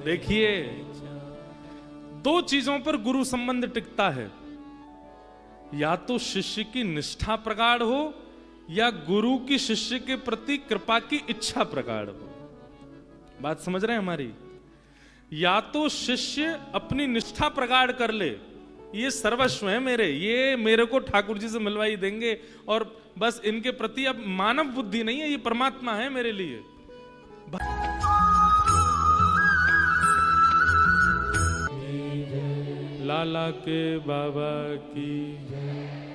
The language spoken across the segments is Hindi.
देखिए, दो चीजों पर गुरु संबंध टिकता है, या तो शिष्य की निष्ठा प्रगाढ़ हो या गुरु की शिष्य के प्रति कृपा की इच्छा प्रगाढ़ हो। बात समझ रहे हैं हमारी? या तो शिष्य अपनी निष्ठा प्रगाढ़ कर ले, ये सर्वस्व है मेरे, ये मेरे को ठाकुर जी से मिलवाई देंगे और बस इनके प्रति अब मानव बुद्धि नहीं है, ये परमात्मा है मेरे लिए। लाला के बाबा की,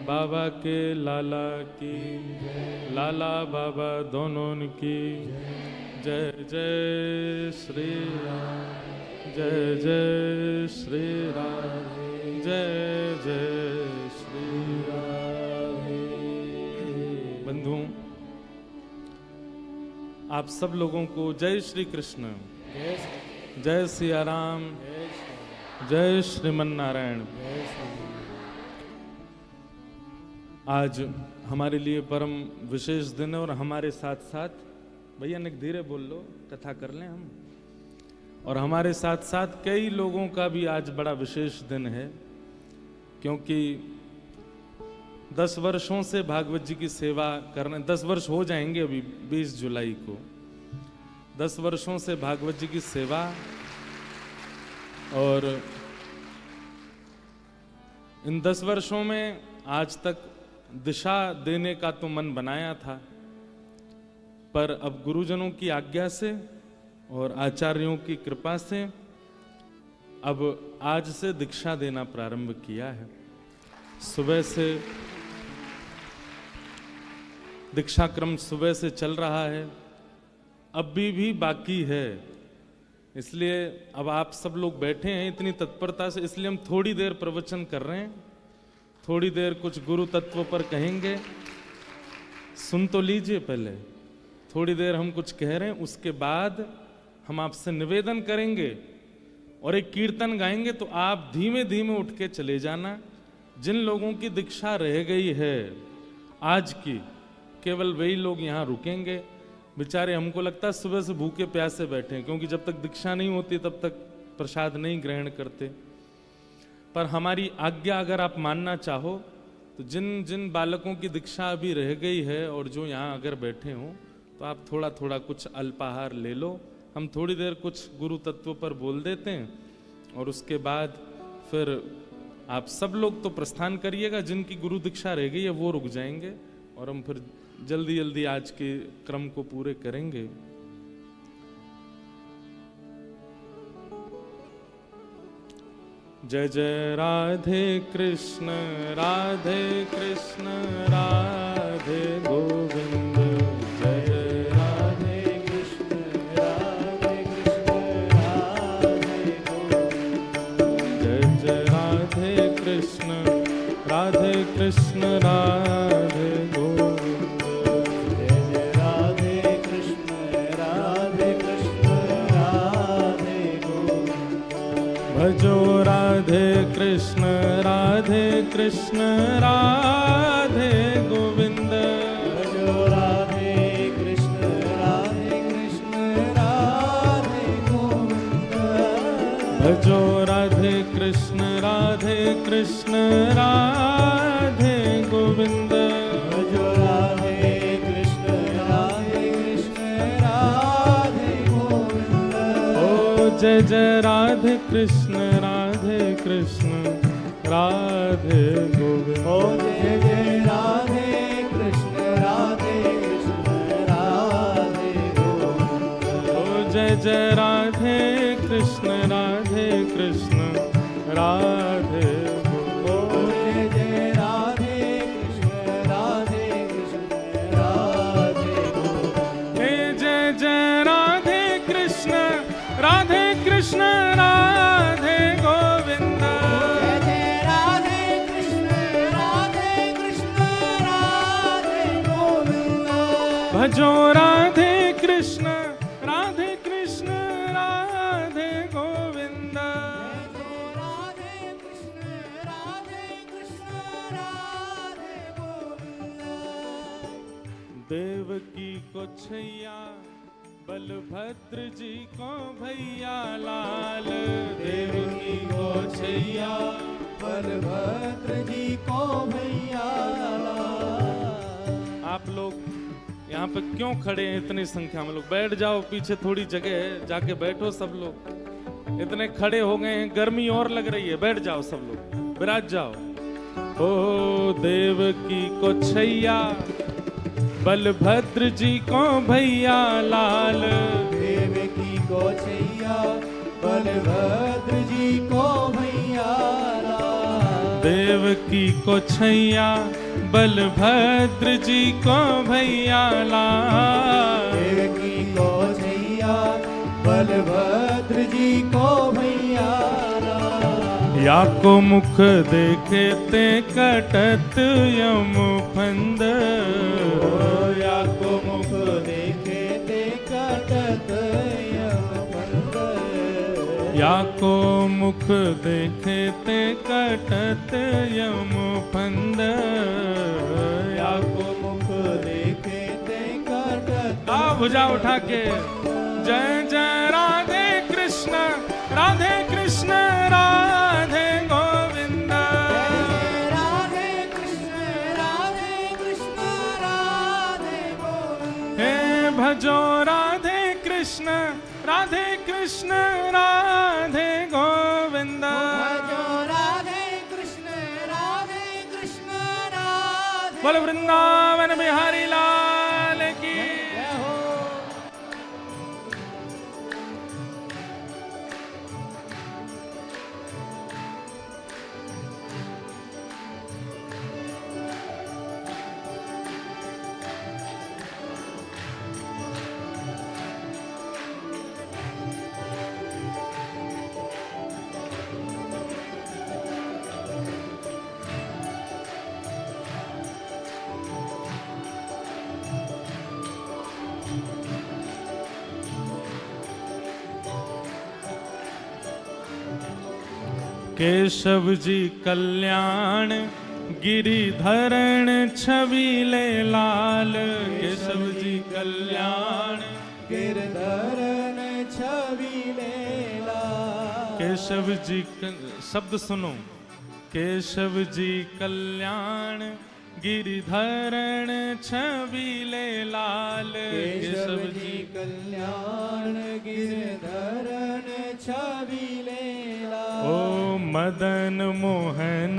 बाबा के लाला की, लाला बाबा दोनों की जय जय श्री राम, जय जय श्री राम, जय जय श्री राम। बंधुओं, आप सब लोगों को जय श्री कृष्ण, जय सिया राम, जय श्रीमन नारायण। आज हमारे लिए परम विशेष दिन है और हमारे साथ साथ, भैया निक धीरे बोल लो, कथा कर लें हम। और हमारे साथ साथ कई लोगों का भी आज बड़ा विशेष दिन है, क्योंकि 10 वर्षों से भागवत जी की सेवा करने, 10 वर्ष हो जाएंगे अभी 20 जुलाई को, 10 वर्षों से भागवत जी की सेवा, और इन 10 वर्षों में आज तक दिशा देने का तो मन बनाया था, पर अब गुरुजनों की आज्ञा से और आचार्यों की कृपा से अब आज से दीक्षा देना प्रारंभ किया है। सुबह से दीक्षा क्रम सुबह से चल रहा है, अभी भी बाकी है। इसलिए अब आप सब लोग बैठे हैं इतनी तत्परता से, इसलिए हम थोड़ी देर प्रवचन कर रहे हैं, थोड़ी देर कुछ गुरु तत्व पर कहेंगे। सुन तो लीजिए पहले, थोड़ी देर हम कुछ कह रहे हैं, उसके बाद हम आपसे निवेदन करेंगे और एक कीर्तन गाएंगे, तो आप धीमे धीमे उठ के चले जाना। जिन लोगों की दीक्षा रह गई है आज की, केवल वही लोग यहाँ रुकेंगे। बेचारे, हमको लगता है सुबह से भूखे प्यासे बैठे हैं, क्योंकि जब तक दीक्षा नहीं होती तब तक प्रसाद नहीं ग्रहण करते। पर हमारी आज्ञा अगर आप मानना चाहो तो जिन जिन बालकों की दीक्षा अभी रह गई है और जो यहाँ अगर बैठे हों, तो आप थोड़ा थोड़ा कुछ अल्पाहार ले लो। हम थोड़ी देर कुछ गुरु तत्व पर बोल देते हैं और उसके बाद फिर आप सब लोग तो प्रस्थान करिएगा, जिनकी गुरु दीक्षा रह गई है वो रुक जाएंगे और हम फिर जल्दी जल्दी आज के क्रम को पूरे करेंगे। जय जय राधे कृष्ण, राधे कृष्ण, राधे गोविंद। जय जय राधे कृष्ण, राधे कृष्ण, राधे गोविंद। जय जय राधे कृष्ण, राधे कृष्ण, राधे गोविंद। जय जय राधे कृष्ण, राधे कृष्ण, राधे गोविंद। भजो राधे कृष्ण, राधे कृष्ण, राधे गोविंद। भजो राधे कृष्ण, राधे कृष्ण, राधे गोविंद। भजो राधे कृष्ण, राधे कृष्ण, राधे गोविंद। भजो राधे कृष्ण, राधे कृष्ण, राधे गोविंद। ओ जय जय राधे कृष्ण, राधे कृष्ण, राधे गोविंद। ओ जय जय राधे कृष्ण, राधे कृष्ण, राधे गोविंद। ओ जय जय राधे कृष्ण, राधे कृष्ण, राधे गोविंद। ओ जय जय राधे कृष्ण, राधे कृष्ण, राधे गोविंद। हे जय जय राधे कृष्ण, राधे कृष्ण, राधे गोविंद। जय जय राधे कृष्ण, राधे कृष्ण, राधे गोविंद। भजो राधे कृष्ण, राधे कृष्ण, राधे गोविंद। भजो राधे कृष्ण, राधे कृष्ण, राधे गोविंद। देवकी को छैया बलभद्र जी को भैया लाल, देवकी को छैया, बलभद्र जी को भैया लाल। आप लोग यहाँ पे क्यों खड़े हैं इतनी संख्या में? लोग बैठ जाओ, पीछे थोड़ी जगह है, जाके बैठो सब लोग। इतने खड़े हो गए हैं, गर्मी और लग रही है, बैठ जाओ सब लोग, विराज जाओ। ओ देवकी को छैया, बलभद्र जी को भैया लाल, देवकी को छैया, बलभद्र जी को भैया लाल। देवकी को छैया, बलभद्र जी को भैया लाल। देवकी को छैया, बलभद्र जी को भैया लाल। या को मुख देखे ते कटत यम फंद, या को मुख देखे ते कटत यम फंद। या को मुख देखे ते कटत यम फंद। या को मुख देखे ते कटत। भुजा उठा के जय जय राधे कृष्ण, राधे कृष्ण, राधे गोविंद। राधे कृष्ण, राधे कृष्ण, राधे गोविंद। हे भजो राधे कृष्ण, राधे कृष्ण, राधे गोविंद। भजो राधे कृष्ण, राधे कृष्ण, राधे। बोल वृंदावन बिहारी लाल की। जय हो। केशव जी कल्याण गिरिधरण छबीले लाल। केशव जी कल्याण गिरधरन छबीले लाल। केशव जी शब्द सुनो। केशव जी कल्याण गिरिधरण छबीले लाल। केशव जी कल्याण गिरधरन छबीले लाल। ओ मदन मोहन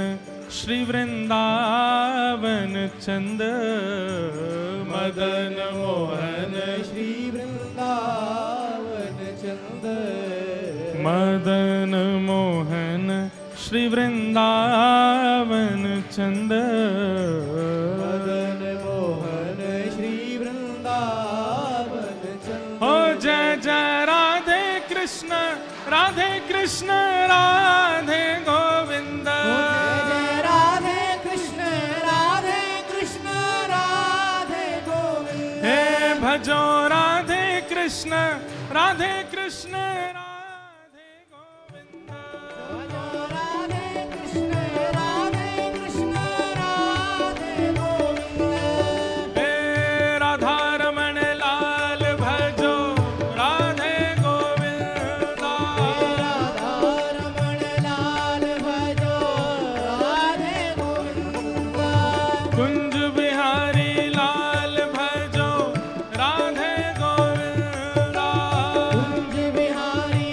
श्री वृंदावन चंद। मदन मोहन श्री वृंदावन चंद। मदन मोहन श्री वृंदावन चंद। मदन मोहन श्री वृंदावन चंद। ओ जय जय राधे कृष्ण, राधे कृष्ण, राधे गोविंद। जय राधे कृष्ण, राधे कृष्ण, राधे गोविंद। हे भजो राधे कृष्ण, राधे कृष्ण, राधे गोविंद। भजो राधे कृष्ण, राधे कृष्ण, राधे गोविंद। हे राधा रमण लाल भजो राधे गोविंद। राधा रमण लाल भजो राधे गोविंद। कुंज बिहारी लाल भजो राधे गोविंद। कुंज बिहारी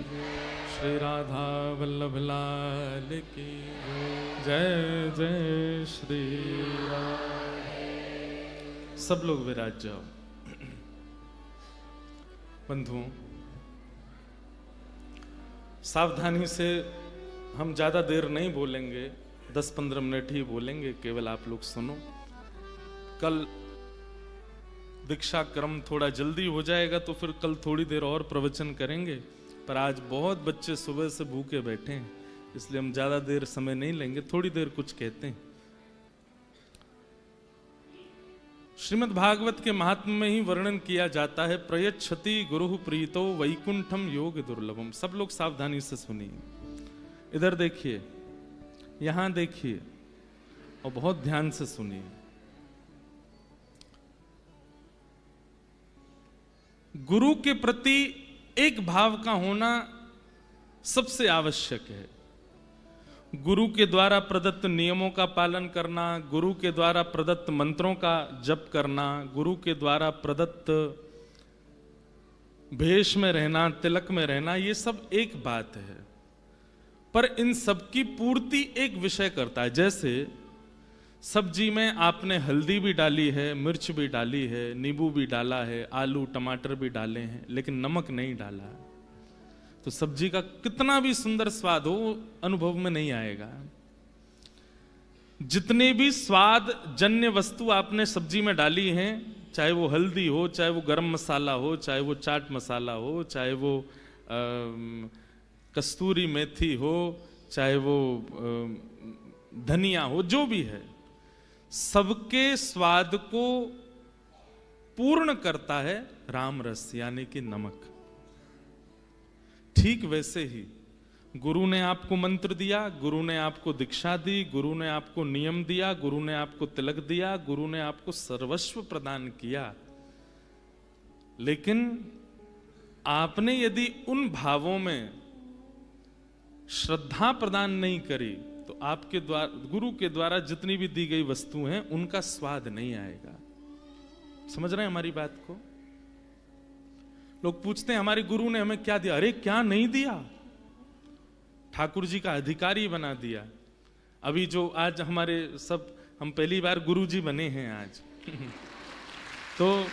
श्री राधा वल्लभ लाल की जय जय श्री राधे। सब लोग विराज जाओ। बंधुओं, सावधानी से हम ज्यादा देर नहीं बोलेंगे, 10-15 मिनट ही बोलेंगे, केवल आप लोग सुनो। कल दीक्षा क्रम थोड़ा जल्दी हो जाएगा तो फिर कल थोड़ी देर और प्रवचन करेंगे, पर आज बहुत बच्चे सुबह से भूखे बैठे हैं, इसलिए हम ज्यादा देर समय नहीं लेंगे, थोड़ी देर कुछ कहते हैं। श्रीमद् भागवत के महात्म्य में ही वर्णन किया जाता है, प्रयच्छति गुरुः प्रीतो वैकुंठम योग दुर्लभम। सब लोग सावधानी से सुनिए। इधर देखिए, यहां देखिए और बहुत ध्यान से सुनिए। गुरु के प्रति एक भाव का होना सबसे आवश्यक है। गुरु के द्वारा प्रदत्त नियमों का पालन करना, गुरु के द्वारा प्रदत्त मंत्रों का जप करना, गुरु के द्वारा प्रदत्त भेष में रहना, तिलक में रहना, ये सब एक बात है, पर इन सब की पूर्ति एक विषय करता है। जैसे सब्जी में आपने हल्दी भी डाली है, मिर्च भी डाली है, नींबू भी डाला है, आलू टमाटर भी डाले हैं, लेकिन नमक नहीं डाला, तो सब्जी का कितना भी सुंदर स्वाद हो अनुभव में नहीं आएगा। जितने भी स्वाद जन्य वस्तु आपने सब्जी में डाली हैं, चाहे वो हल्दी हो, चाहे वो गरम मसाला हो, चाहे वो चाट मसाला हो, चाहे वो कस्तूरी मेथी हो, चाहे वो धनिया हो, जो भी है, सबके स्वाद को पूर्ण करता है राम रस यानी कि नमक। ठीक वैसे ही गुरु ने आपको मंत्र दिया, गुरु ने आपको दीक्षा दी, गुरु ने आपको नियम दिया, गुरु ने आपको तिलक दिया, गुरु ने आपको सर्वस्व प्रदान किया, लेकिन आपने यदि उन भावों में श्रद्धा प्रदान नहीं करी तो आपके द्वारा, गुरु के द्वारा जितनी भी दी गई वस्तु हैं उनका स्वाद नहीं आएगा। समझ रहे हैं हमारी बात को? लोग पूछते हैं हमारे गुरु ने हमें क्या दिया? अरे क्या नहीं दिया, ठाकुर जी का अधिकारी बना दिया। अभी जो आज हमारे सब, हम पहली बार गुरु जी बने हैं आज तो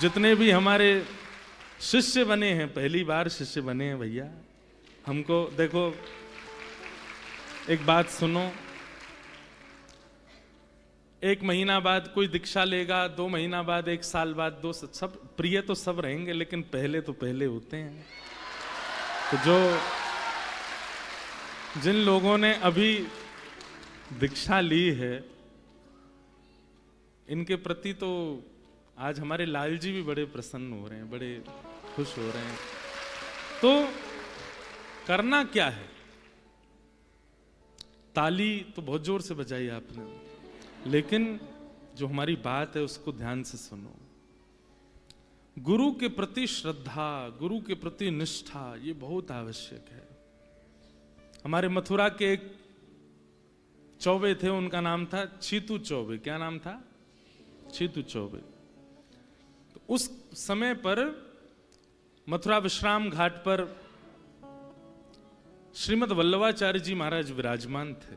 जितने भी हमारे शिष्य बने हैं, पहली बार शिष्य बने हैं भैया। हमको देखो, एक बात सुनो, 1 महीना बाद कोई दीक्षा लेगा, 2 महीना बाद, 1 साल बाद, 2, सब प्रिय तो सब रहेंगे, लेकिन पहले तो पहले होते हैं। तो जिन लोगों ने अभी दीक्षा ली है, इनके प्रति तो आज हमारे लाल जी भी बड़े प्रसन्न हो रहे हैं, बड़े खुश हो रहे हैं। तो करना क्या है? ताली तो बहुत जोर से बजाई आपने, लेकिन जो हमारी बात है उसको ध्यान से सुनो। गुरु के प्रति श्रद्धा, गुरु के प्रति निष्ठा, ये बहुत आवश्यक है। हमारे मथुरा के एक चौबे थे, उनका नाम था चीतू चौबे। क्या नाम था? चीतू चौबे। तो उस समय पर मथुरा विश्राम घाट पर श्रीमद् वल्लभाचार्य जी महाराज विराजमान थे,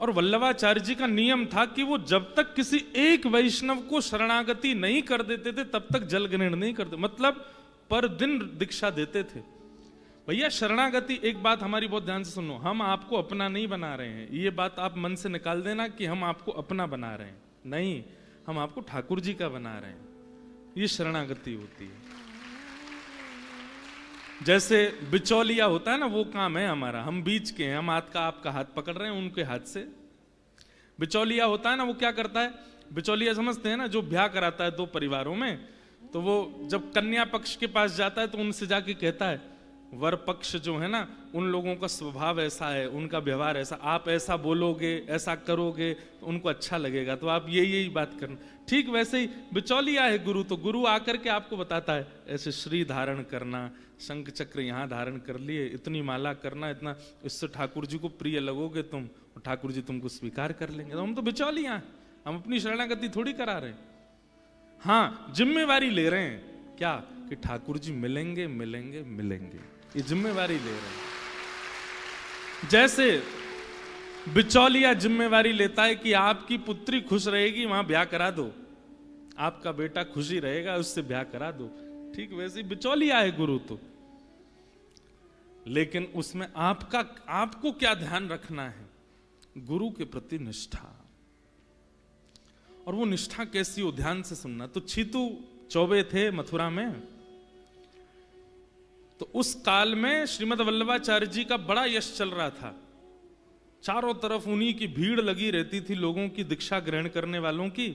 और वल्लभाचार्य जी का नियम था कि वो जब तक किसी एक वैष्णव को शरणागति नहीं कर देते थे तब तक जल ग्रहण नहीं करते, मतलब पर दिन दीक्षा देते थे। भैया शरणागति, एक बात हमारी बहुत ध्यान से सुनो, हम आपको अपना नहीं बना रहे हैं, ये बात आप मन से निकाल देना कि हम आपको अपना बना रहे हैं, नहीं, हम आपको ठाकुर जी का बना रहे हैं, ये शरणागति होती है। जैसे बिचौलिया होता है ना, वो काम है हमारा, हम बीच के हैं, हम आपका हाथ पकड़ रहे हैं उनके हाथ से। बिचौलिया होता है ना, वो क्या करता है? बिचौलिया समझते हैं ना, जो ब्याह कराता है 2 परिवारों में, तो वो जब कन्या पक्ष के पास जाता है तो उनसे जाके कहता है, वर पक्ष जो है ना, उन लोगों का स्वभाव ऐसा है, उनका व्यवहार ऐसा, आप ऐसा बोलोगे, ऐसा करोगे तो उनको अच्छा लगेगा, तो आप यही बात करना। ठीक वैसे ही बिचौलिया है गुरु, तो गुरु आकर के आपको बताता है ऐसे श्री धारण करना, शंख चक्र यहाँ धारण कर लिए, इतनी माला करना, इतना, इससे ठाकुर जी को प्रिय लगोगे तुम, और ठाकुर जी तुमको स्वीकार कर लेंगे। तो हम तो बिचौलिया हैं, हम अपनी शरणागति थोड़ी करा रहे हैं। हाँ, जिम्मेवारी ले रहे हैं क्या, कि ठाकुर जी मिलेंगे मिलेंगे मिलेंगे, ये जिम्मेवारी ले रहे हैं। जैसे बिचौलिया जिम्मेवारी लेता है कि आपकी पुत्री खुश रहेगी वहां ब्याह करा दो, आपका बेटा खुशी रहेगा उससे ब्याह करा दो, ठीक वैसे ही बिचौलिया है गुरु तो। लेकिन उसमें आपको क्या ध्यान रखना है? गुरु के प्रति निष्ठा। और वो निष्ठा कैसी हो, ध्यान से सुनना। तो छीतू चौबे थे मथुरा में, तो उस काल में श्रीमद वल्लभाचार्य जी का बड़ा यश चल रहा था। चारों तरफ उन्हीं की भीड़ लगी रहती थी, लोगों की दीक्षा ग्रहण करने वालों की।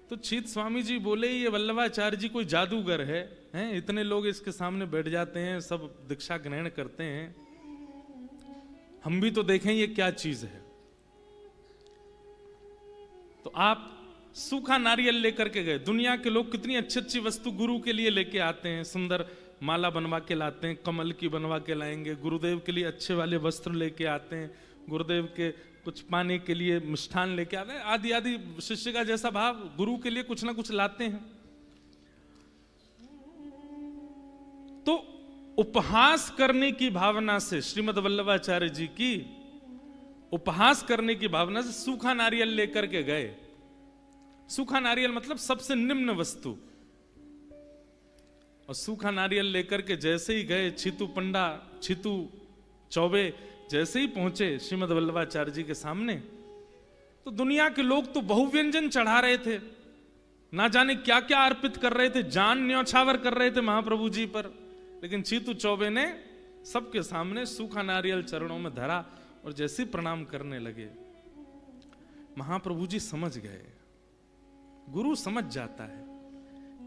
तो छीत स्वामी जी बोले, ये वल्लभाचार्य जी कोई जादूगर हैं? इतने लोग इसके सामने बैठ जाते हैं, सब दीक्षा ग्रहण करते हैं, हम भी तो देखें ये क्या चीज है। तो आप सूखा नारियल लेकर के गए। दुनिया के लोग कितनी अच्छी अच्छी वस्तु गुरु के लिए लेके आते हैं, सुंदर माला बनवा के लाते हैं, कमल की बनवा के लाएंगे, गुरुदेव के लिए अच्छे वाले वस्त्र लेके आते हैं, गुरुदेव के कुछ पाने के लिए मिष्ठान लेके आते हैं, आदि आदि। शिष्य का जैसा भाव, गुरु के लिए कुछ ना कुछ लाते हैं। तो उपहास करने की भावना से, श्रीमद वल्लभाचार्य जी की उपहास करने की भावना से सूखा नारियल लेकर के गए। सूखा नारियल मतलब सबसे निम्न वस्तु। और सूखा नारियल लेकर के जैसे ही गए, छीतू चौबे जैसे ही पहुंचे श्रीमद वल्लभाचार्य जी के सामने, तो दुनिया के लोग तो बहुव्यंजन चढ़ा रहे थे, ना जाने क्या क्या अर्पित कर रहे थे, जान न्यौछावर कर रहे थे महाप्रभु जी पर। लेकिन छीतू चौबे ने सबके सामने सूखा नारियल चरणों में धरा और जैसे प्रणाम करने लगे, महाप्रभु जी समझ गए। गुरु समझ जाता है,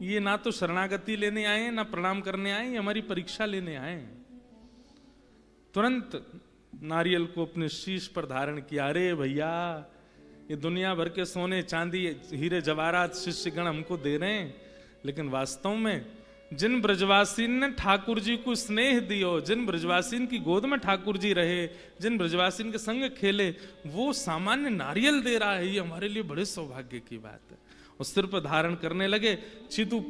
ये ना तो शरणागति लेने आए, ना प्रणाम करने आए, ये हमारी परीक्षा लेने आए। तुरंत नारियल को अपने शीश पर धारण किया। अरे भैया, ये दुनिया भर के सोने चांदी हीरे जवाहरात शिष्यगण हमको दे रहे हैं, लेकिन वास्तव में जिन ब्रजवासी ने ठाकुर जी को स्नेह दियो, जिन ब्रजवासी की गोद में ठाकुर जी रहे, जिन ब्रजवासी के संग खेले, वो सामान्य नारियल दे रहा है, ये हमारे लिए बड़े सौभाग्य की बात है। और सिर पर धारण करने लगे। छीतू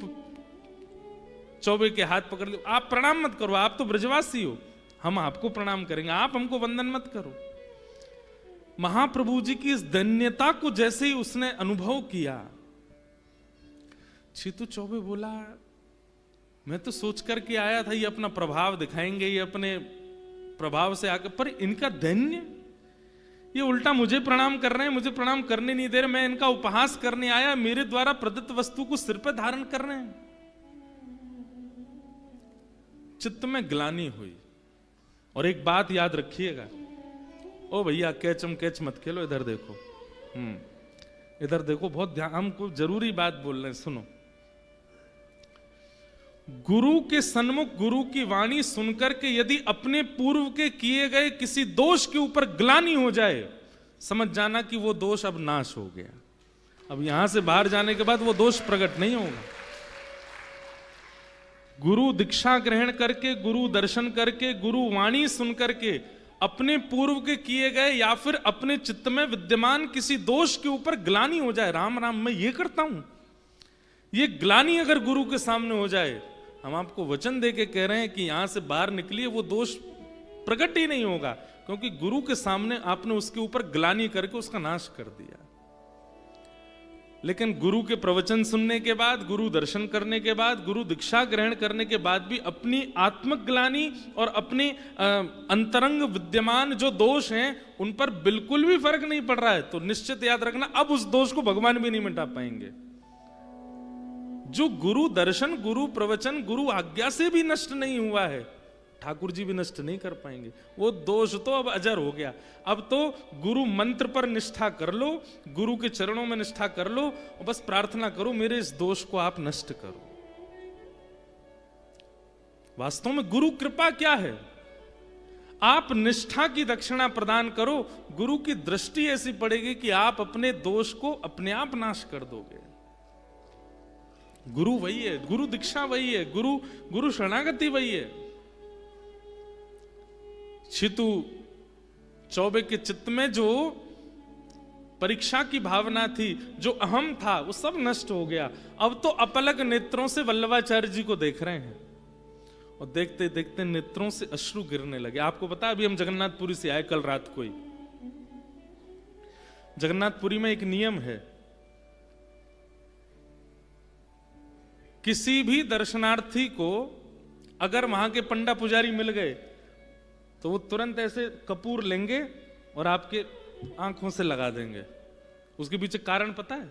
चौबे के हाथ पकड़ लिया, आप प्रणाम मत करो, आप तो ब्रजवासी हो, हम आपको प्रणाम करेंगे, आप हमको वंदन मत करो। महाप्रभु जी की इस धन्यता को जैसे ही उसने अनुभव किया, छीतू चौबे बोला, मैं तो सोच करके आया था ये अपना प्रभाव दिखाएंगे, ये अपने प्रभाव से आकर, पर इनका धन्य, ये उल्टा मुझे प्रणाम कर रहे हैं, मुझे प्रणाम करने नहीं दे रहे, मैं इनका उपहास करने आया, मेरे द्वारा प्रदत्त वस्तु को सिर पर धारण कर रहे हैं। चित्त में ग्लानि हुई। और एक बात याद रखिएगा, ओ भैया कैचम कैच मत खेलो, इधर देखो, इधर देखो, बहुत ध्यान, हमको जरूरी बात बोल रहे हैं, सुनो। गुरु के सन्मुख गुरु की वाणी सुनकर के यदि अपने पूर्व के किए गए किसी दोष के ऊपर ग्लानि हो जाए, समझ जाना कि वो दोष अब नाश हो गया। अब यहां से बाहर जाने के बाद वो दोष प्रकट नहीं होगा। गुरु दीक्षा ग्रहण करके, गुरु दर्शन करके, गुरु वाणी सुन करके अपने पूर्व के किए गए या फिर अपने चित्त में विद्यमान किसी दोष के ऊपर ग्लानि हो जाए, राम राम मैं ये करता हूं, ये ग्लानि अगर गुरु के सामने हो जाए, हम आपको वचन दे के कह रहे हैं कि यहां से बाहर निकलिए, वो दोष प्रकट ही नहीं होगा, क्योंकि गुरु के सामने आपने उसके ऊपर ग्लानि करके उसका नाश कर दिया। लेकिन गुरु के प्रवचन सुनने के बाद, गुरु दर्शन करने के बाद, गुरु दीक्षा ग्रहण करने के बाद भी अपनी आत्मग्लानि और अपने अंतरंग विद्यमान जो दोष हैं उन पर बिल्कुल भी फर्क नहीं पड़ रहा है, तो निश्चित याद रखना, अब उस दोष को भगवान भी नहीं मिटा पाएंगे। जो गुरु दर्शन, गुरु प्रवचन, गुरु आज्ञा से भी नष्ट नहीं हुआ है, ठाकुर जी भी नष्ट नहीं कर पाएंगे। वो दोष तो अब अजर हो गया। अब तो गुरु मंत्र पर निष्ठा कर लो, गुरु के चरणों में निष्ठा कर लो, और बस प्रार्थना करो मेरे इस दोष को आप नष्ट करो। वास्तव में गुरु कृपा क्या है? आप निष्ठा की दक्षिणा प्रदान करो, गुरु की दृष्टि ऐसी पड़ेगी कि आप अपने दोष को अपने आप नाश कर दोगे। गुरु वही है, गुरु दीक्षा वही है, गुरु शरणागति वही है। छीतू चौबे के चित्त में जो परीक्षा की भावना थी, जो अहम था वो सब नष्ट हो गया। अब तो अपलक नेत्रों से वल्लभाचार्य जी को देख रहे हैं और देखते देखते नेत्रों से अश्रु गिरने लगे। आपको पता है, अभी हम जगन्नाथपुरी से आए कल रात को ही। जगन्नाथपुरी में एक नियम है, किसी भी दर्शनार्थी को अगर वहां के पंडा पुजारी मिल गए तो वो तुरंत ऐसे कपूर लेंगे और आपके आंखों से लगा देंगे। उसके पीछे कारण पता है?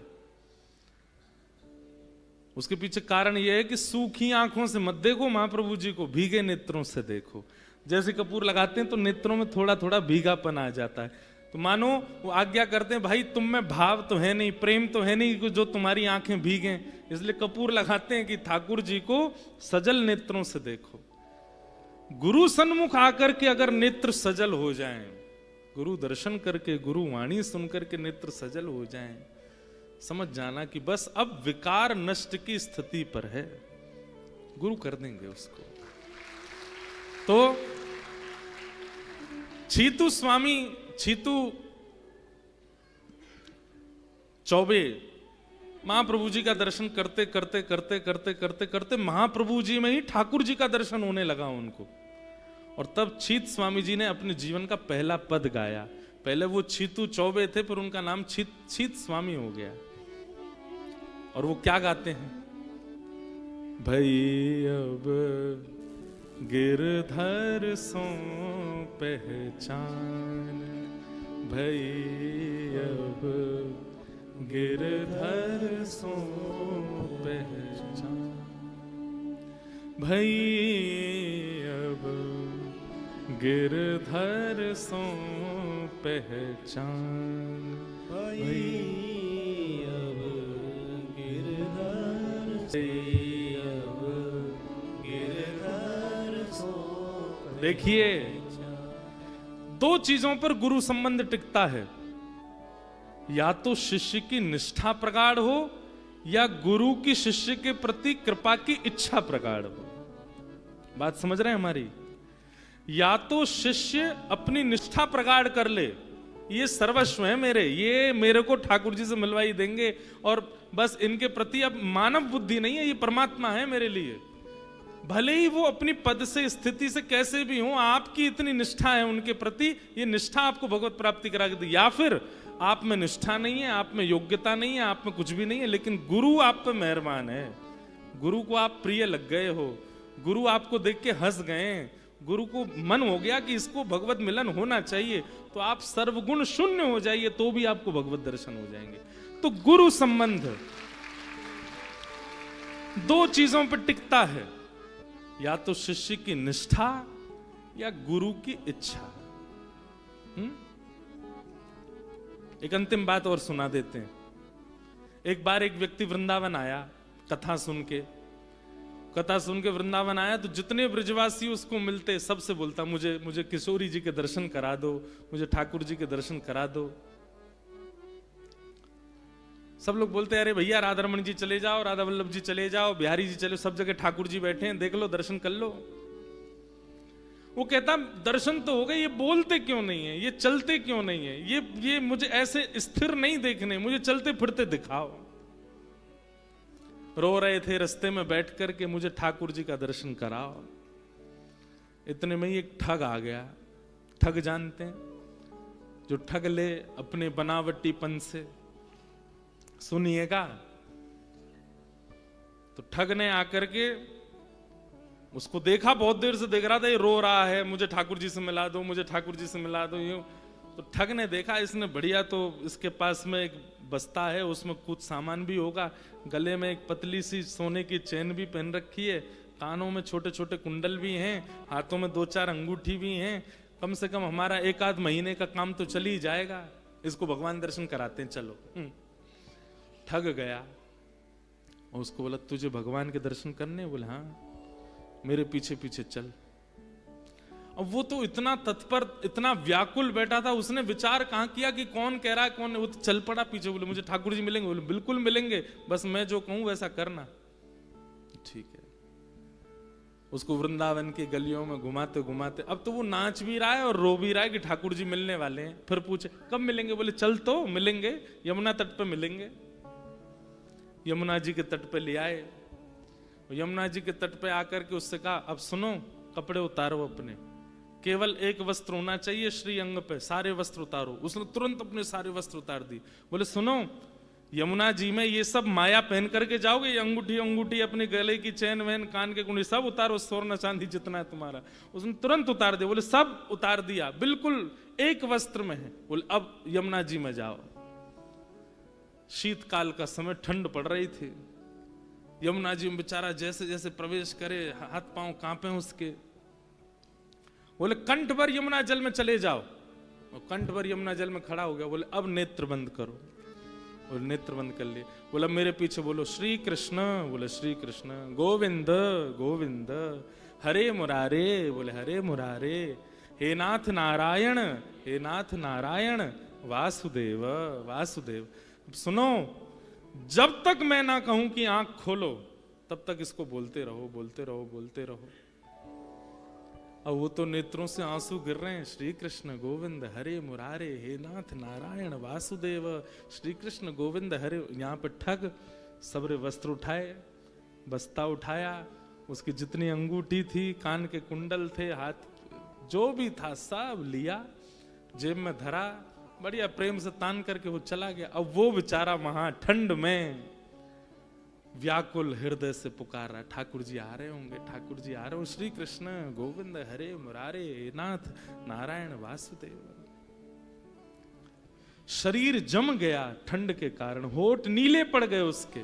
उसके पीछे कारण यह है कि सूखी आंखों से मत देखो महाप्रभु जी को, भीगे नेत्रों से देखो। जैसे कपूर लगाते हैं तो नेत्रों में थोड़ा थोड़ा भीगापन आ जाता है, तो मानो वो आज्ञा करते हैं, भाई तुम में भाव तो है नहीं, प्रेम तो है नहीं जो तुम्हारी आंखें भीगे, इसलिए कपूर लगाते हैं कि ठाकुर जी को सजल नेत्रों से देखो। गुरु सन्मुख आकर के अगर नेत्र सजल हो जाएं, गुरु दर्शन करके, गुरु वाणी सुनकर के नेत्र सजल हो जाएं, समझ जाना कि बस अब विकार नष्ट की स्थिति पर है, गुरु कर देंगे उसको। तो छीतू स्वामी, छीतू चौबे महाप्रभु जी का दर्शन करते करते करते करते करते करते महाप्रभु जी में ही ठाकुर जी का दर्शन होने लगा उनको। और तब छीत स्वामी जी ने अपने जीवन का पहला पद गाया। पहले वो छीतू चौबे थे, पर उनका नाम छीत स्वामी हो गया। और वो क्या गाते हैं? भई अब गिरधर सो पहचान, भई अब गिरधर सो पहचान, भई अब गिरधर सो पहचान, भई अब गिरधर सो। देखिए, दो चीजों पर गुरु संबंध टिकता है, या तो शिष्य की निष्ठा प्रगाढ़ हो या गुरु की शिष्य के प्रति कृपा की इच्छा प्रगाढ़ हो। बात समझ रहे हैं हमारी? या तो शिष्य अपनी निष्ठा प्रगाढ़ कर ले, ये सर्वस्व है मेरे, ये मेरे को ठाकुर जी से मिलवाई देंगे और बस इनके प्रति अब मानव बुद्धि नहीं है, ये परमात्मा है मेरे लिए। भले ही वो अपनी पद से, स्थिति से कैसे भी हो, आपकी इतनी निष्ठा है उनके प्रति, ये निष्ठा आपको भगवत प्राप्ति करा के दी। या फिर आप में निष्ठा नहीं है, आप में योग्यता नहीं है, आप में कुछ भी नहीं है, लेकिन गुरु आप पे मेहरबान है, गुरु को आप प्रिय लग गए हो, गुरु आपको देख के हंस गए, गुरु को मन हो गया कि इसको भगवत मिलन होना चाहिए, तो आप सर्वगुण शून्य हो जाइए तो भी आपको भगवत दर्शन हो जाएंगे। तो गुरु संबंध दो चीजों पर टिकता है, या तो शिष्य की निष्ठा या गुरु की इच्छा। एक अंतिम बात और सुना देते हैं। एक बार एक व्यक्ति वृंदावन आया, कथा सुन के वृंदावन आया, तो जितने ब्रजवासी उसको मिलते सबसे बोलता, मुझे किशोरी जी के दर्शन करा दो, मुझे ठाकुर जी के दर्शन करा दो। सब लोग बोलते अरे भैया राधा रमन जी चले जाओ, राधा वल्लभ जी चले जाओ, बिहारी जी चले, सब जगह ठाकुर जी बैठे हैं, देख लो, दर्शन कर लो। वो कहता दर्शन तो हो गए, ये बोलते क्यों नहीं है, ये चलते क्यों नहीं है, ये मुझे ऐसे स्थिर नहीं देखने, मुझे चलते फिरते दिखाओ। रो रहे थे रास्ते में बैठ कर के, मुझे ठाकुर जी का दर्शन कराओ। इतने में ही एक ठग आ गया। ठग जानते हैं? जो ठग ले अपने बनावटीपन से। सुनिएगा। तो ठग ने आकर के उसको देखा, बहुत देर से देख रहा था, ये रो रहा है, मुझे ठाकुर जी से मिला दो, मुझे ठाकुर जी से मिला दो, यूं। तो ठग ने देखा इसने बढ़िया, तो इसके पास में एक बस्ता है, उसमें कुछ सामान भी होगा, गले में एक पतली सी सोने की चेन भी पहन रखी है, कानों में छोटे छोटे कुंडल भी हैं, हाथों में 2-4 अंगूठी भी हैं, कम से कम हमारा 1-8 महीने का काम तो चल ही जाएगा, इसको भगवान दर्शन कराते हैं, चलो। ठग गया और उसको बोला तुझे भगवान के दर्शन करने? बोले हाँ, मेरे पीछे पीछे चल। अब वो तो इतना तत्पर, इतना व्याकुल बैठा था, उसने विचार कहां किया कि कौन कह रहा है कौन, वो तो चल पड़ा पीछे। बोले मुझे ठाकुर जी मिलेंगे? बोले बिल्कुल मिलेंगे, बस मैं जो कहूं वैसा करना। ठीक है। उसको वृंदावन की गलियों में घुमाते घुमाते, अब तो वो नाच भी रहा है और रो भी रहा है कि ठाकुर जी मिलने वाले हैं। फिर पूछे कब मिलेंगे, बोले चल तो मिलेंगे, यमुना तट पे मिलेंगे। यमुना जी के तट पे ले आए। यमुना जी के तट पे आकर के उससे कहा अब सुनो, कपड़े उतारो अपने, केवल एक वस्त्र होना चाहिए श्री अंग पे, सारे वस्त्र उतारो। उसने तुरंत अपने सारे वस्त्र उतार दी। बोले सुनो, यमुना जी में ये सब माया पहन करके जाओगे, ये अंगूठी अंगूठी अपने गले की चैन वैन कान के कुंडली सब उतारो, स्वर्ण चांदी जितना है तुम्हारा। उसने तुरंत उतार दिया। बोले सब उतार दिया, बिल्कुल एक वस्त्र में है। बोले अब यमुना जी में जाओ। शीतकाल का समय, ठंड पड़ रही थी। यमुना जी में बेचारा जैसे जैसे प्रवेश करे हाथ पांव कांपे उसके। बोले कंठ भर यमुना जल में चले जाओ। और कंठ भर यमुना जल में खड़ा हो गया। बोले अब नेत्र बंद करो। और नेत्र बंद कर लिए। बोला मेरे पीछे बोलो श्री कृष्ण। बोले श्री कृष्ण। गोविंद गोविंद, हरे मुरारे। बोले हरे मुरारे। हे नाथ नारायण, हे नाथ नारायण, वासुदेव वासुदेव। सुनो, जब तक मैं ना कहूं कि आंख खोलो तब तक इसको बोलते रहो बोलते रहो बोलते रहो। अब वो तो नेत्रों से आंसू गिर रहे हैं। श्री कृष्ण गोविंद हरे मुरारे, हे नाथ नारायण वासुदेव, श्री कृष्ण गोविंद हरे। यहाँ पे ठग सबरे वस्त्र उठाए, बस्ता उठाया, उसकी जितनी अंगूठी थी, कान के कुंडल थे, हाथ जो भी था सब लिया, जेब में धरा, बढ़िया प्रेम से तान करके वो चला गया। अब वो बेचारा वहां ठंड में व्याकुल हृदय से पुकार रहा, ठाकुर जी आ रहे होंगे, ठाकुर जी आ रहे हो, श्री कृष्ण गोविंद हरे मुरारे, नाथ नारायण वासुदेव। शरीर जम गया ठंड के कारण, होठ नीले पड़ गए उसके,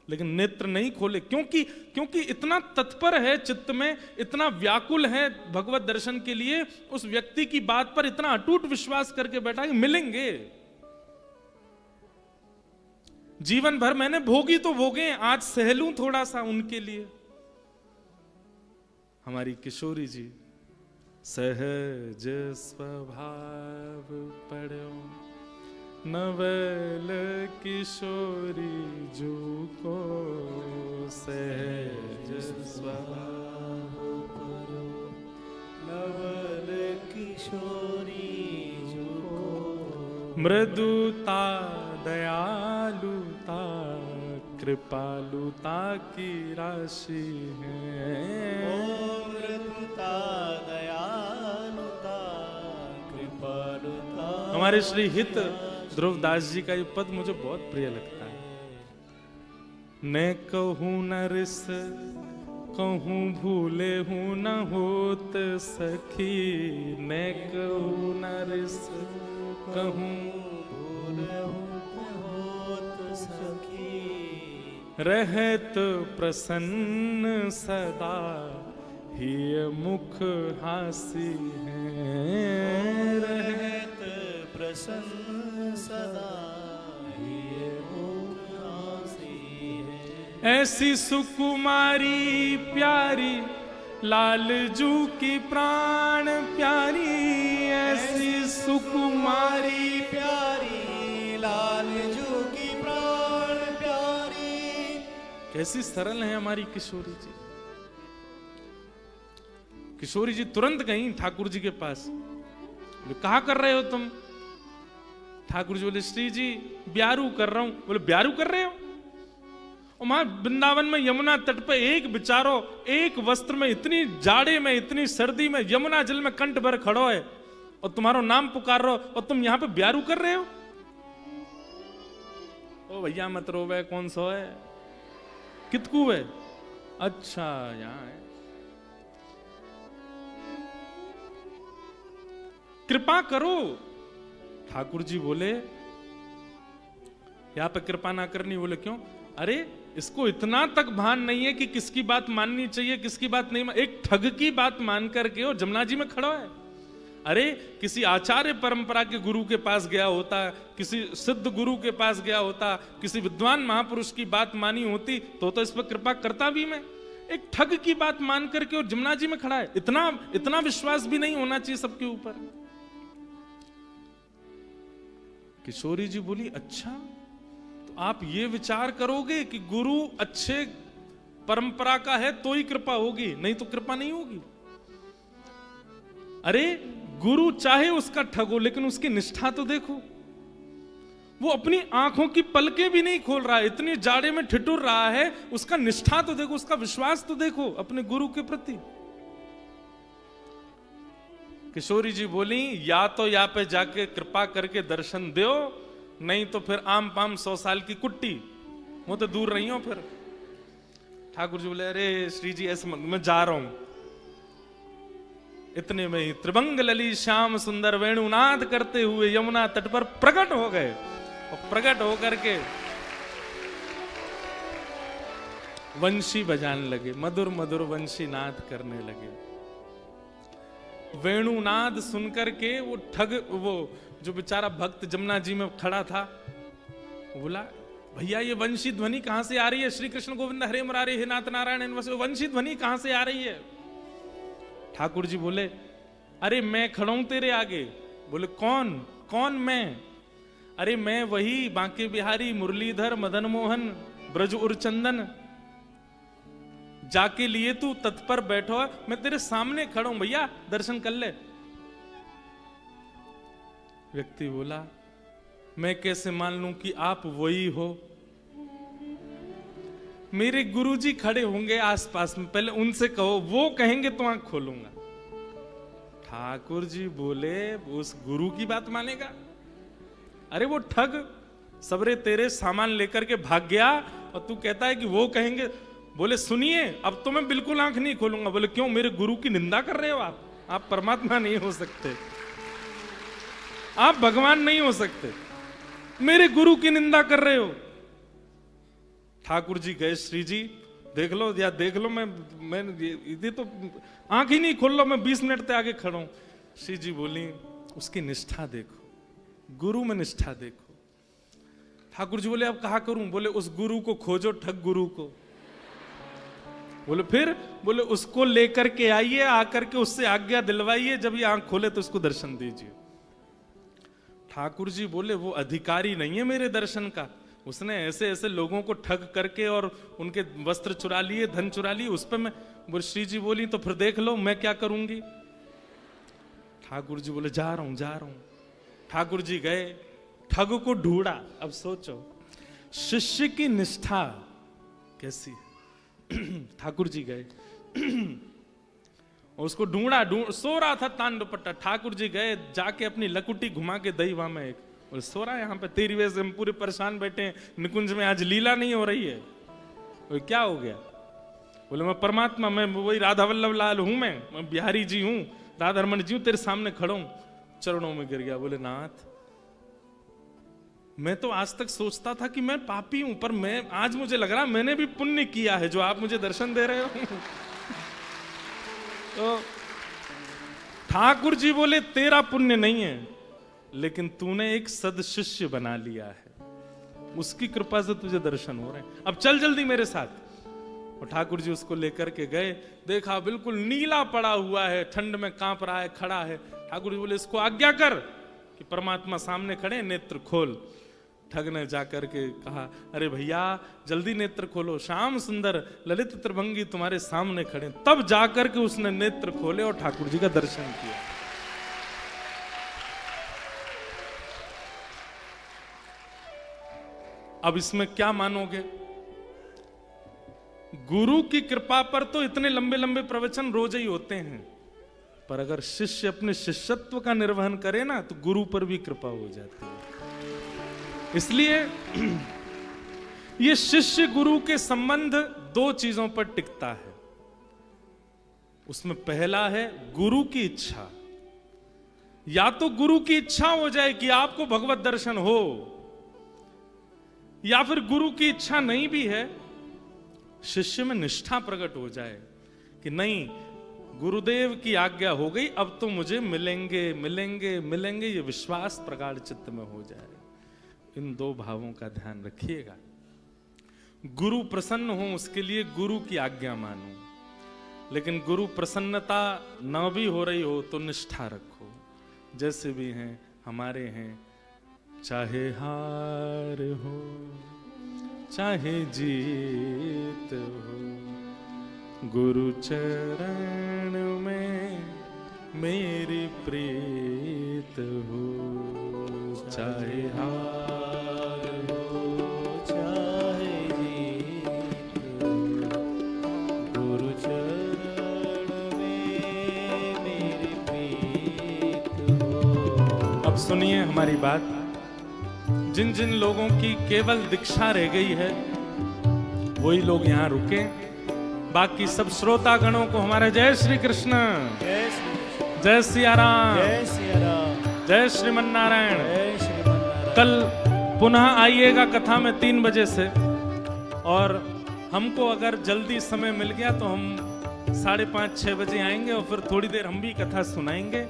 लेकिन नेत्र नहीं खोले। क्योंकि इतना तत्पर है चित्त में, इतना व्याकुल है भगवत दर्शन के लिए, उस व्यक्ति की बात पर इतना अटूट विश्वास करके बैठा कि मिलेंगे। जीवन भर मैंने भोगी तो भोगे, आज सहलूं थोड़ा सा उनके लिए। हमारी किशोरी जी सहज स्वभाव पढ़ो, नवल किशोरी जू को सहज स्वभाव पढ़ो, नवल किशोरी जू को मृदुता दयालुता कृपालुता की राशि है। मृदुता दयालुता कृपालुता। हमारे श्री हित ध्रुवदास जी का ये पद मुझे बहुत प्रिय लगता है। न कहूँ न रिस कहूँ भूले हूँ न होत सखी, न कहूँ न रिस कहूँ भूले हूँ होत सखी, रहत प्रसन्न सदा ही मुख हासी है। रहत प्रसन्न सदा ही मुख हासी है। ऐसी सुकुमारी प्यारी लालजू की प्राण प्यारी, ऐसी सुकुमारी प्यारी लालजू की प्राण प्यारी। कैसी सरल है हमारी किशोरी जी। किशोरी जी तुरंत गई ठाकुर जी के पास। बोले कहा कर रहे हो तुम? ठाकुर जी बोले श्री जी ब्यारू कर रहा हूं। बोले ब्यारू कर रहे हो? और वहां वृंदावन में यमुना तट पे एक बिचारो एक वस्त्र में, इतनी जाड़े में, इतनी सर्दी में, यमुना जल में कंठ भर खड़ो है और तुम्हारो नाम पुकार रहे हो, और तुम यहां पे ब्यारू कर रहे हो? ओ भैया मत रोवे, कौन सो है, कितकू है? अच्छा यहां है। कृपा करो। ठाकुर जी बोले यहां पे कृपा ना करनी। बोले क्यों? अरे इसको इतना तक भान नहीं है कि किसकी बात माननी चाहिए किसकी बात नहीं। एक ठग की बात मान करके और जमुना जी में खड़ा है। अरे किसी आचार्य परंपरा के गुरु के पास गया होता, किसी सिद्ध गुरु के पास गया होता, किसी विद्वान महापुरुष की बात मानी होती तो इस पर कृपा करता भी मैं। एक ठग की बात मान करके और जमुना जी में खड़ा है। इतना विश्वास भी नहीं होना चाहिए सबके ऊपर। किशोरी जी बोली अच्छा, तो आप ये विचार करोगे कि गुरु अच्छे परंपरा का है तो ही कृपा होगी, नहीं तो कृपा नहीं होगी। अरे गुरु चाहे उसका ठग हो, लेकिन उसकी निष्ठा तो देखो। वो अपनी आंखों की पलकें भी नहीं खोल रहा है, इतनी जाड़े में ठिठुर रहा है, उसका निष्ठा तो देखो, उसका विश्वास तो देखो अपने गुरु के प्रति। किशोरी जी बोली, या तो यहाँ पे जाके कृपा करके दर्शन दो, नहीं तो फिर आम पाम 100 साल की कुट्टी, वो तो दूर रही हो फिर। ठाकुर जी बोले, अरे श्री जी ऐसे मैं जा रहा हूं। इतने में ही त्रिभंग लली श्याम सुंदर वेणुनाद करते हुए यमुना तट पर प्रकट हो गए, और प्रकट होकर के वंशी बजाने लगे, मधुर मधुर वंशी नाद करने लगे। वेणुनाद सुनकर के वो ठग, वो जो बेचारा भक्त जमुना जी में खड़ा था, बोला, भैया ये वंशी ध्वनि कहां से आ रही है? श्री कृष्ण गोविंद हरे मुरारी हे नाथ नारायण, वंशी ध्वनि कहां से आ रही है? ठाकुर जी बोले, अरे मैं खड़ा हूं तेरे आगे। बोले, कौन कौन मैं? अरे मैं वही बांके बिहारी मुरलीधर मदन मोहन ब्रज उरचंदन, जाके लिए तू तत्पर बैठो, मैं तेरे सामने खड़ा हूं, भैया दर्शन कर ले। व्यक्ति बोला, मैं कैसे मान लूं कि आप वही हो? मेरे गुरुजी खड़े होंगे आसपास में, पहले उनसे कहो, वो कहेंगे तो आंख खोलूंगा। ठाकुर जी बोले, उस गुरु की बात मानेगा? अरे वो ठग सबरे तेरे सामान लेकर के भाग गया, और तू कहता है कि वो कहेंगे। बोले, सुनिए अब तो मैं बिल्कुल आंख नहीं खोलूंगा। बोले, क्यों? मेरे गुरु की निंदा कर रहे हो आप परमात्मा नहीं हो सकते, आप भगवान नहीं हो सकते, मेरे गुरु की निंदा कर रहे हो। ठाकुर जी गए, श्री जी देख लो, या देख लो, मैं ये तो आंख ही नहीं खोल लो, मैं 20 मिनट तक आगे खड़ा हूं। श्री जी बोली, उसकी निष्ठा देखो, गुरु में निष्ठा देखो। ठाकुर जी बोले, अब कहा करूं? बोले, उस गुरु को खोजो, ठग गुरु को। बोले, फिर? बोले, उसको लेकर के आइए, आकर के उससे आज्ञा दिलवाइए, जब ये आंख खोले तो उसको दर्शन दीजिए। ठाकुर जी बोले, वो अधिकारी नहीं है मेरे दर्शन का, उसने ऐसे ऐसे लोगों को ठग करके और उनके वस्त्र चुरा लिए, धन चुरा लिए, उस पर मैं। बोले, श्री जी बोली, तो फिर देख लो मैं क्या करूंगी। ठाकुर जी बोले, जा रहा हूं जा रहा हूं। ठाकुर जी गए, ठग को ढूंढा। अब सोचो शिष्य की निष्ठा कैसी है। ठाकुर जी गए उसको ढूंढा, सो रहा था तांडवपट्टा। ठाकुर जी गए, जाके अपनी लकुटी घुमा के दई वहां में एक, बोले, सो रहा है यहाँ पे, तेरी वजह से हम पूरे परेशान बैठे हैं, निकुंज में आज लीला नहीं हो रही है। बोले, क्या हो गया? बोले, मैं परमात्मा, मैं वही राधा वल्लभ लाल हूं, मैं बिहारी जी हूं, राधा रमन जी हूं, तेरे सामने खड़ा हूं। चरणों में गिर गया। बोले, नाथ, मैं तो आज तक सोचता था कि मैं पापी हूं, पर मैं आज मुझे लग रहा मैंने भी पुण्य किया है जो आप मुझे दर्शन दे रहे हो। तो ठाकुर जी बोले, तेरा पुण्य नहीं है, लेकिन तूने एक सदशिष्य बना लिया है, उसकी कृपा से तुझे दर्शन हो रहे हैं। अब चल जल्दी मेरे साथ। और ठाकुर जी उसको लेकर के गए, देखा बिल्कुल नीला पड़ा हुआ है, ठंड में कांप रहा है, खड़ा है। ठाकुर जी बोले, इसको आज्ञा कर कि परमात्मा सामने खड़े, नेत्र खोल। ठग ने जाकर के कहा, अरे भैया जल्दी नेत्र खोलो, श्याम सुंदर ललित त्रिभंगी तुम्हारे सामने खड़े। तब जाकर के उसने नेत्र खोले और ठाकुर जी का दर्शन किया। अब इसमें क्या मानोगे? गुरु की कृपा पर तो इतने लंबे लंबे प्रवचन रोज ही होते हैं, पर अगर शिष्य अपने शिष्यत्व का निर्वहन करे ना, तो गुरु पर भी कृपा हो जाती है। इसलिए ये शिष्य गुरु के संबंध 2 चीजों पर टिकता है। उसमें पहला है गुरु की इच्छा। या तो गुरु की इच्छा हो जाए कि आपको भगवत दर्शन हो, या फिर गुरु की इच्छा नहीं भी है, शिष्य में निष्ठा प्रकट हो जाए कि नहीं, गुरुदेव की आज्ञा हो गई, अब तो मुझे मिलेंगे मिलेंगे मिलेंगे, ये विश्वास प्रगाढ़ चित्त में हो जाए। इन 2 भावों का ध्यान रखिएगा। गुरु प्रसन्न हो, उसके लिए गुरु की आज्ञा मानो, लेकिन गुरु प्रसन्नता न भी हो रही हो तो निष्ठा रखो। जैसे भी हैं हमारे हैं, चाहे हार हो चाहे जीत हो, गुरु चरण में मेरी प्रीत हो, चाहे हार हो चाहे जीत हो, गुरु चरण में मेरी प्रीत हो। अब सुनिए हमारी बात। जिन जिन लोगों की केवल दीक्षा रह गई है वही लोग यहाँ रुके। बाकी सब श्रोता गणों को हमारे जय श्री कृष्ण, जय श्री कृष्ण, जय सिया राम, जय सिया राम, जय श्रीमन नारायण। जय श्रीमन नारायण। कल पुनः आइएगा कथा में 3 बजे से, और हमको अगर जल्दी समय मिल गया तो हम 5:30-6 बजे आएंगे और फिर थोड़ी देर हम भी कथा सुनाएंगे।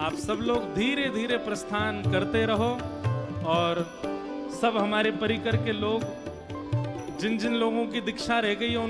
आप सब लोग धीरे धीरे प्रस्थान करते रहो, और सब हमारे परिकर के लोग जिन जिन लोगों की दीक्षा रह गई है